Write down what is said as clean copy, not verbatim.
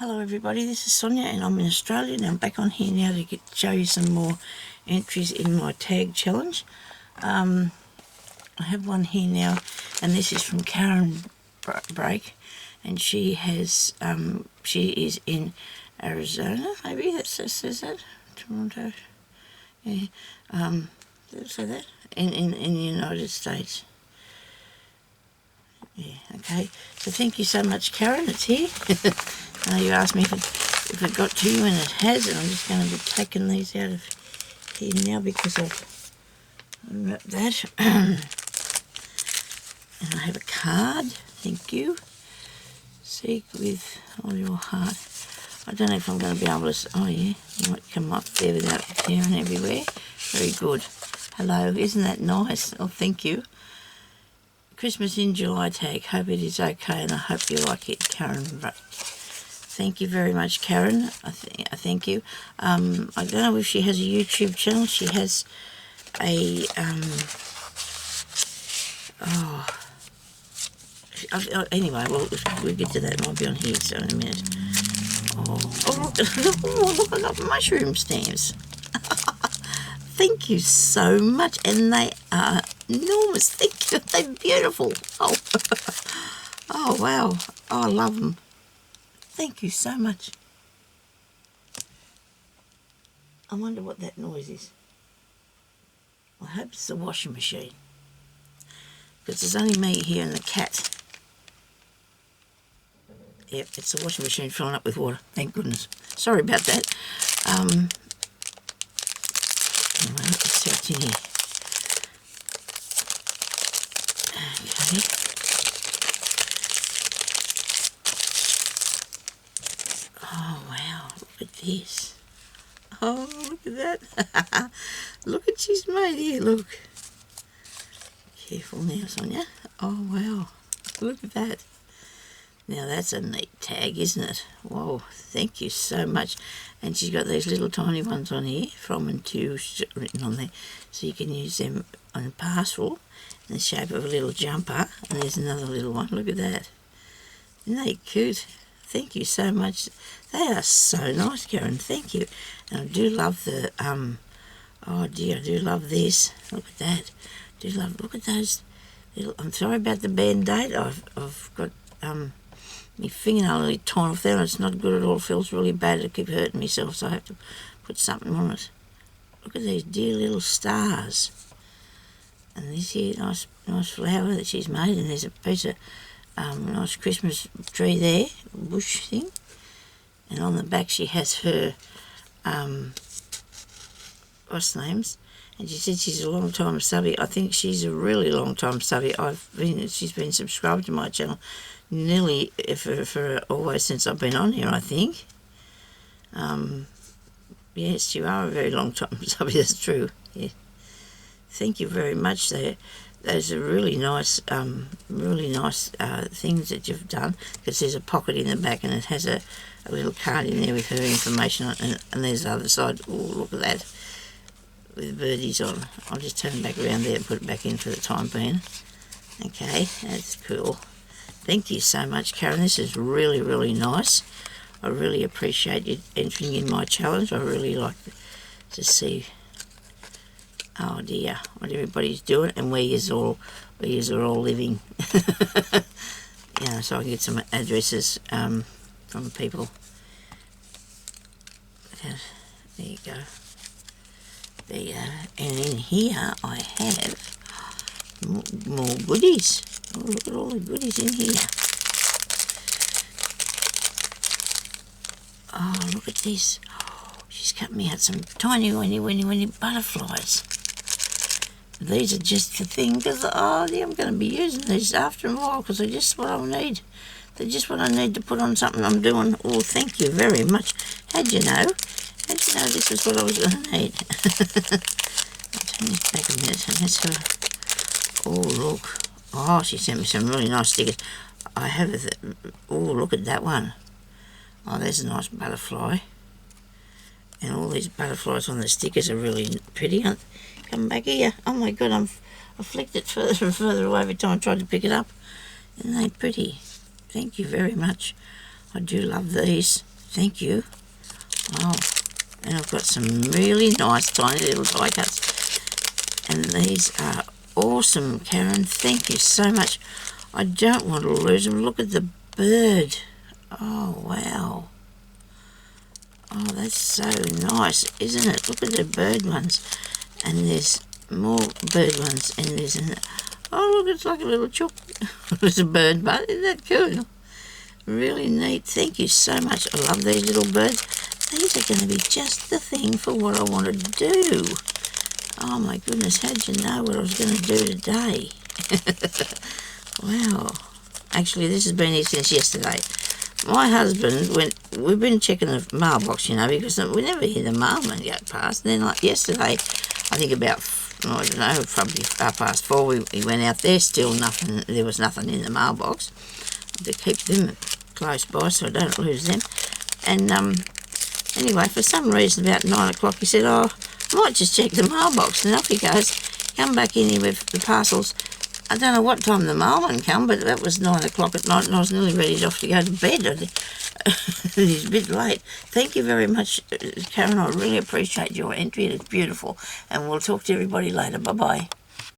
Hello everybody, this is Sonia and I'm in Australia and I'm back on here now to show you some more entries in my tag challenge. I have one here now and this is from Karen Break, and she has she is in Arizona, maybe that says that, Toronto, yeah, did it say that? In the United States. Yeah, okay. So thank you so much, Karen. It's here. You asked me if it got to you, and it has. And I'm just going to be taking these out of here now because I've unwrapped that. And I have a card. Thank you. Seek with all your heart. I don't know if I'm going to be able to... Oh, yeah. You might come up there without tearing everywhere. Very good. Hello. Isn't that nice? Oh, thank you. Christmas in July tag. Hope it is okay and I hope you like it, Karen. Thank you very much, Karen. I thank you. I don't know if she has a YouTube channel. She has a anyway, we'll get to that. It might be on here so in a minute. Look, I got mushroom stamps. Thank you so much, and they are enormous. Thank you. They're beautiful. Oh, oh wow. Oh, I love them. Thank you so much. I wonder what that noise is. I hope it's the washing machine, because there's only me here and the cat. Yep, it's the washing machine filling up with water. Thank goodness. Sorry about that. Anyway, let's see what's in here. Okay. Oh, wow. Look at this. Oh, look at that. Look at she's made here, look. Careful now, Sonia. Oh, wow. Look at that. Now, that's a neat tag, isn't it? Whoa, thank you so much. And she's got these little tiny ones on here, from and to written on there. So you can use them on a parcel in the shape of a little jumper. And there's another little one. Look at that. Isn't they cute? Thank you so much. They are so nice, Karen. Thank you. And I do love the, oh dear, I do love this. Look at that. I do love, look at those little, I'm sorry about the Band-Aid. I've got, my fingernail really torn off there and it's not good at all. It feels really bad to keep hurting myself, so I have to put something on it. Look at these dear little stars. And this here nice flower that she's made, and there's a piece of nice Christmas tree there, bush thing. And on the back she has her, what's names? And she said she's a long time subby. I think she's a really long time subby. She's been subscribed to my channel nearly for always since I've been on here, I think. Yes, you are a very long time subby, that's true. Yeah. Thank you very much. Those are really nice things that you've done, because there's a pocket in the back and it has a little card in there with her information on it, and there's the other side. Oh, look at that, with birdies on. I'll just turn it back around there and put it back in for the time being. Okay, that's cool. Thank you so much, Karen. This is really, really nice. I really appreciate you entering in my challenge. I really like to see, oh dear, what everybody's doing and where yous are all living. Yeah, so I can get some addresses from people. There you go. There you go. And in here I have more goodies. Oh, look at all the goodies in here. Oh, look at this. Oh, she's cut me out some tiny, winny butterflies. These are just the thing, because, oh, yeah, I'm going to be using these after a while, because they're just what I'll need. They're just what I need to put on something I'm doing. Oh, thank you very much. How'd you know? How'd you know this is what I was going to need? I'll turn this back a minute and let's have a... Oh, look. Oh, she sent me some really nice stickers. I have a... Oh, look at that one. Oh, there's a nice butterfly. And all these butterflies on the stickers are really pretty. Come back here. Oh my God, I flicked it further and further away every time I tried to pick it up. Isn't they pretty? Thank you very much. I do love these. Thank you. Wow. And I've got some really nice tiny little die cuts. And these are awesome, Karen. Thank you so much. I don't want to lose them. Look at the bird. Oh, wow. Oh, that's so nice, isn't it? Look at the bird ones. And there's more bird ones in this. Oh, look, it's like a little chook. It's a bird, but isn't that cool? Really neat. Thank you so much. I love these little birds. These are going to be just the thing for what I want to do. Oh my goodness, how'd you know what I was going to do today? Wow. Actually, this has been here since yesterday. My husband we've been checking the mailbox, you know, because we never hear the mailman go past. And then like yesterday, I think about, I don't know, probably 4:30, we went out there, still nothing, there was nothing in the mailbox. To keep them close by so I don't lose them. And anyway, for some reason about 9 o'clock he said, oh, I might just check the mailbox. And off he goes, come back in here with the parcels. I don't know what time the mailman come, but that was 9 o'clock at night and I was nearly ready off to go to bed. He's a bit late. Thank you very much, Karen. I really appreciate your entry. It's beautiful. And we'll talk to everybody later. Bye-bye.